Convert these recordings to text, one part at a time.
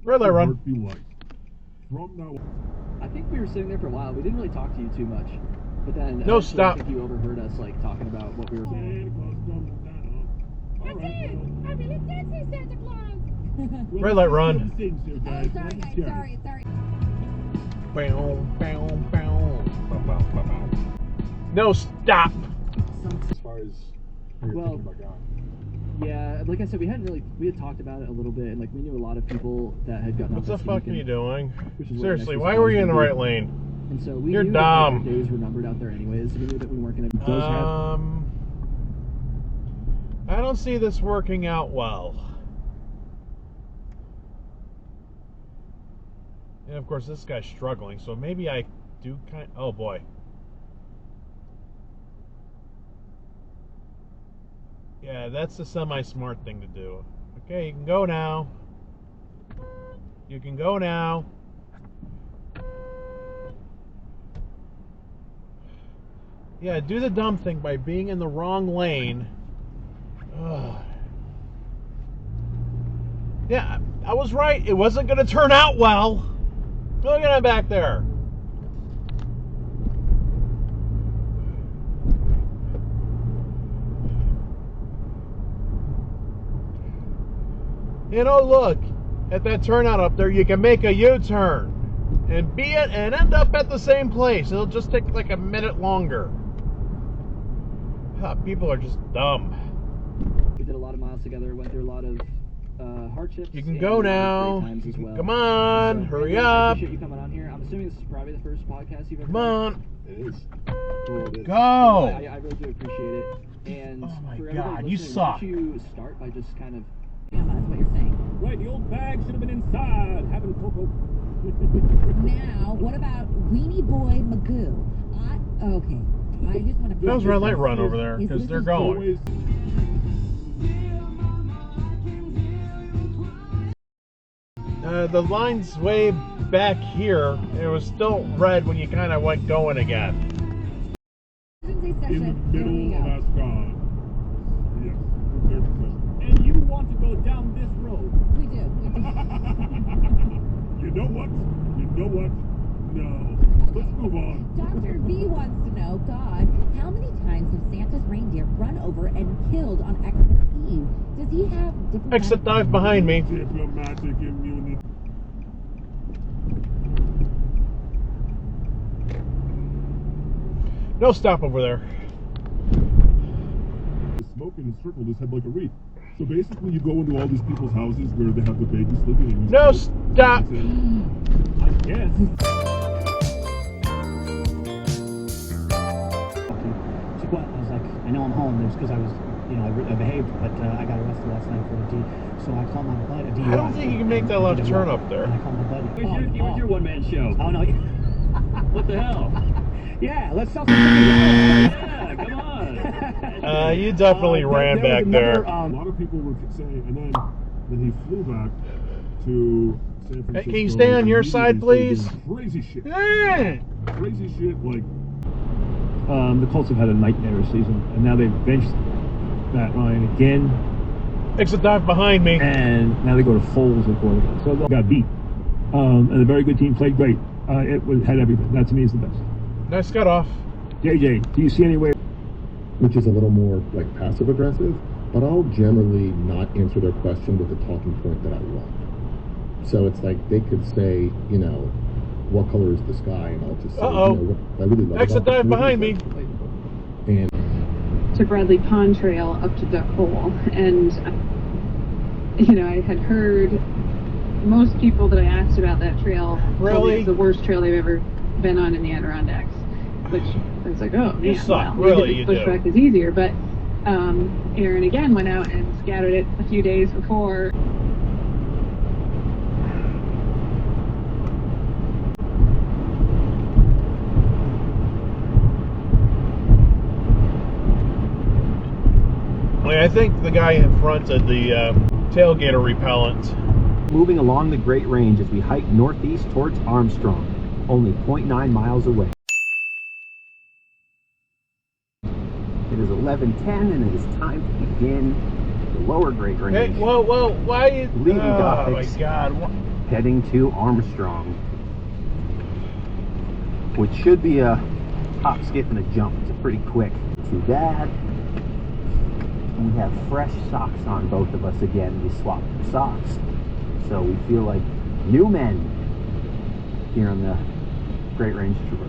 Red light run. Be like? From now on. I think we were sitting there for a while. We didn't really talk to you too much. But then no, stop. I think you overheard us like talking about what we were doing. I really did see Santa Claus. Red light run. Oh, sorry guys, sorry. No, stop. As far as you're thinking about going. Yeah, like I said, we had talked about it a little bit, and like we knew a lot of people that had gotten What the fuck are you doing? Seriously, why were you in the right lane? And so we You're knew dumb. that our days were numbered out there anyways. We knew that we weren't going to. I don't see this working out well. And of course, this guy's struggling, so maybe I do kind. Oh boy. Yeah, that's the semi-smart thing to do. Okay, you can go now. You can go now. Yeah, do the dumb thing by being in the wrong lane. Ugh. Yeah, I was right. It wasn't going to turn out well. Look at him back there. You know, look, at that turnout up there, you can make a U-turn and end up at the same place. It'll just take like a minute longer. People are just dumb. We did a lot of miles together, went through a lot of hardships. You can go now. As well. Come on, so, hurry I up. appreciate you coming on here. I'm assuming this is probably the first podcast you've ever Come on. It is. Go. I really do appreciate it. And oh my for God, everybody you listening, suck. why don't you start by just kind of... Yeah, that's what you're saying. Right, the old bag should have been inside, having cocoa. Now, what about Weenie Boy Magoo? Okay. I just want to... That was red light run over there, because they're going. The line's way back here. It was still red when you kind of went going again. In the middle of Ascot. Yes, their position. And you want to go down this road? We do. You know what? No. Let's move on. Dr. V wants to know, God, how many times have Santa's reindeer run over and killed on Xmas Eve? Does he have diplomatic... Exit dive behind me. Diplomatic immunity. No, stop over there. The smoke and encircled his head like a wreath. So basically, you go into all these people's houses where they have the baby sleeping. And No, stop. I guess. Well, I was like, I know I'm home. It's because I was, I behaved, but I got arrested last night for a D. So I called my buddy. I don't think you can make that left turn up there. And I called my buddy. Where's your one-man show? Oh, no. What the hell? Yeah, let's sell some. Yeah, come on. You definitely ran back there. A lot of people were saying, and then he flew back to San Francisco. Hey, can you stay on your side, please? Crazy shit. Hey! Crazy shit, like... The Colts have had a nightmare season, and now they've benched Matt Ryan again. Exit dive behind me. And now they go to Foles at quarterback. So they got beat. And a very good team played great. Had everything. That to me is the best. Nice cut off. JJ, do you see any way? Which is a little more like passive aggressive, but I'll generally not answer their question with the talking point that I want. So it's like they could say, what color is the sky, and I'll just say, what I really love Exit about dive behind me. And to Bradley Pond Trail up to Duck Hole, and I had heard most people that I asked about that trail told me it's the worst trail they've ever been on in the Adirondacks, which I was like, oh, you man, suck. well, Really, you do. pushback is easier, but Aaron again went out and scouted it a few days before. I think the guy in front did the tailgater repellent. Moving along the Great Range as we hike northeast towards Armstrong, only 0.9 miles away. It is 11:10 and it is time to begin the lower Great Range. Hey, whoa, why are you... Leaving oh my Gothics. God. heading to Armstrong, which should be a hop, skip, and a jump. It's pretty quick. Too bad. We have fresh socks on, both of us again. We swapped socks, so we feel like new men here on the Great Range Traverse.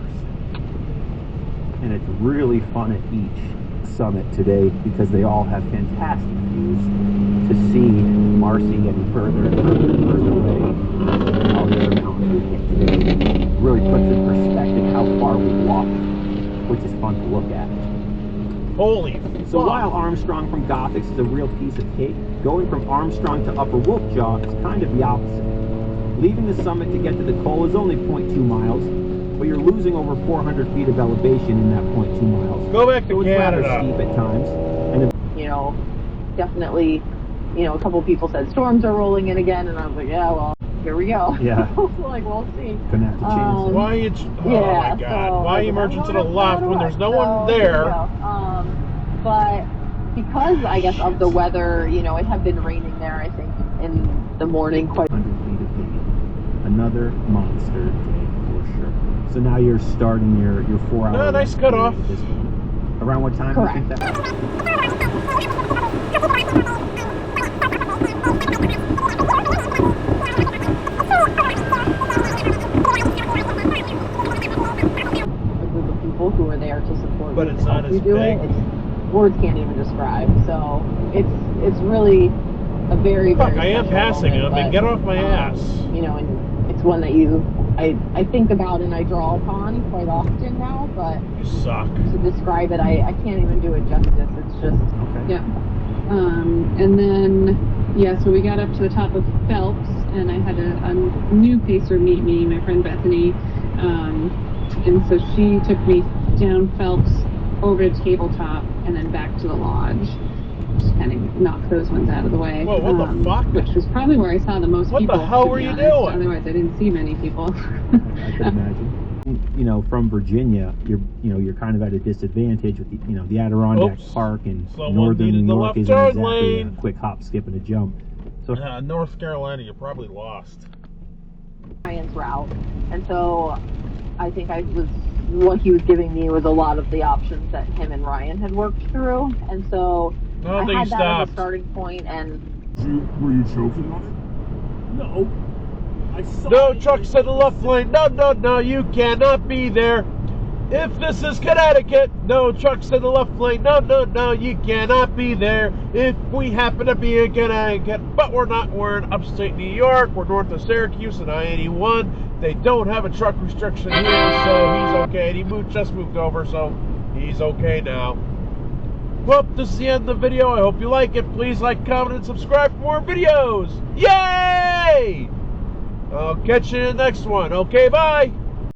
And it's really fun at each summit today because they all have fantastic views. To see Marcy getting further and further away, all the other mountains we hit today really puts in perspective how far we've walked, which is fun to look at. Holy So fuck. while Armstrong from Gothics is a real piece of cake, going from Armstrong to Upper Wolfjaw is kind of the opposite. Leaving the summit to get to the Col is only 0.2 miles, but you're losing over 400 feet of elevation in that 0.2 miles. Go back to So it's Canada. rather steep at times. And You know, definitely, you know, a couple people said storms are rolling in again, and I was like, yeah, well, here we go. Yeah. Like, we'll see. gonna have to change it. Why you? Oh my God! Why are you merging to the left when there's no one there? But because I guess of the weather, you know, it had been raining there. I think in the morning quite. 100 feet of digging. Another monster day for sure. So now you're starting your 4 hour. Nice cut off. Around what time Correct. do you think that? A group of people who are there to support But you it's to not help you as do big. it. Words can't even describe. So it's really a very Fuck! very I am special passing moment, him. And but, get off my ass. You know, and it's one that I think about and I draw upon quite often now. But You suck. to describe it, I can't even do it justice. It's just Okay. yeah. And then, yeah, so we got up to the top of Phelps, and I had a new pacer meet me, my friend Bethany. And so she took me down Phelps over to Tabletop and then back to the lodge. Just kind of knock those ones out of the way. Whoa, what the fuck? Which was probably where I saw the most What the people. hell to were be you honest. doing? Otherwise, I didn't see many people. I could imagine. You know, from Virginia, you're kind of at a disadvantage with the Adirondack Oops. Park and Someone northern needed New the York left isn't turn exactly lane. a quick hop, skip, and a jump. So North Carolina, you're probably lost. Ryan's route, and so I think what he was giving me was a lot of the options that him and Ryan had worked through, and so No, I they had that as a stopped. starting point. And Were you choking on it? No. I saw No it. trucks in the left lane. No, you cannot be there. If this is Connecticut, no trucks in the left lane. No, you cannot be there. If we happen to be in Connecticut, but we're not. We're in upstate New York. We're north of Syracuse and I-81. They don't have a truck restriction here, so he's okay. And he just moved over, so he's okay now. Well, this is the end of the video. I hope you like it. Please like, comment, and subscribe for more videos. Yay! I'll catch you in the next one. Okay, bye.